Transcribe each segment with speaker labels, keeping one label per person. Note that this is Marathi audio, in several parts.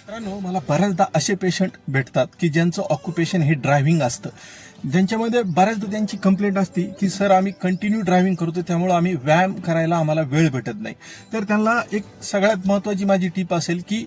Speaker 1: मित्रांनो, मला बऱ्याचदा असे पेशंट भेटतात की ज्यांचं ऑक्युपेशन हे ड्रायव्हिंग असतं, ज्यांच्यामध्ये बऱ्याचदा त्यांची कंप्लेंट असते की सर आम्ही कंटिन्यू ड्रायव्हिंग करतो, त्यामुळे आम्ही व्यायाम करायला आम्हाला वेळ भेटत नाही. तर त्यांना एक सगळ्यात महत्त्वाची माझी टीप असेल की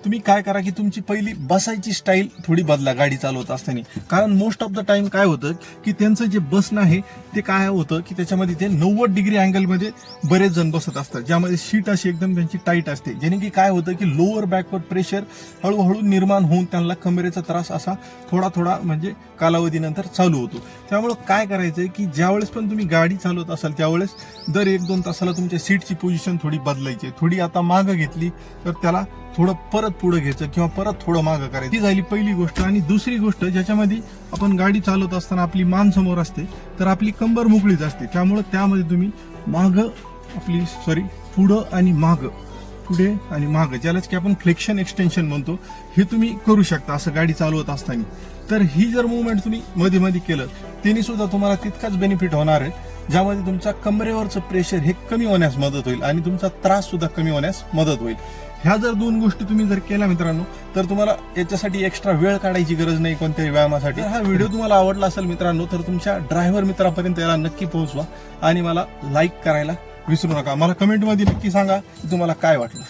Speaker 1: तुम्ही काय करा की तुमची पहिली बसायची स्टाईल थोडी बदला गाडी चालवत असताना. कारण मोस्ट ऑफ द टाइम काय होतं की त्यांचं जे बसणं आहे ते काय होतं की त्याच्यामध्ये ते 90 डिग्री अँगलमध्ये बरेच जण बसत असतात, ज्यामध्ये सीट अशी एकदम त्यांची टाईट असते, ज्याने की काय होतं की लोअर बॅकवर प्रेशर हळूहळू निर्माण होऊन त्यांना कमरेचा त्रास असा थोडा थोडा म्हणजे कालावधीनंतर चालू होतो. त्यामुळं काय करायचंय की ज्यावेळेस पण तुम्ही गाडी चालवत असाल त्यावेळेस दर 1-2 तासाला तुमच्या सीटची पोझिशन थोडी बदलायची. थोडी आता मागं घेतली तर त्याला थोडं परत पुढे घ्यायचं किंवा परत थोडं मागं करायचं. ही झाली पहिली गोष्ट. आणि दुसरी गोष्ट, ज्याच्यामध्ये आपण गाडी चालवत असताना आपली मान समोर असते तर आपली कंबर मोकळीच असते, त्यामुळं त्यामध्ये तुम्ही पुढं आणि मागं, पुढे आणि मागं, ज्यालाच की आपण फ्लेक्शन एक्सटेन्शन म्हणतो, हे तुम्ही करू शकता असं गाडी चालवत असताना. तर ही जर मुवमेंट तुम्ही मध्ये मध्ये केलं त्याने सुद्धा तुम्हाला तितकाच बेनिफिट होणार आहे, ज्यामध्ये तुमच्या कमरेवरचं प्रेशर हे कमी होण्यास मदत होईल आणि तुमचा त्रास सुद्धा कमी होण्यास मदत होईल. ह्या जर 2 गोष्टी तुम्ही जर केल्या मित्रांनो, तर तुम्हाला याच्यासाठी एक्स्ट्रा वेळ काढायची गरज नाही कोणत्याही व्यायामासाठी. हा व्हिडिओ तुम्हाला आवडला असेल मित्रांनो, तर तुमच्या ड्रायव्हर मित्रापर्यंत याला नक्की पोहोचवा आणि मला लाईक करायला विसरू नका. मला कमेंटमध्ये नक्की सांगा की तुम्हाला काय वाटलं.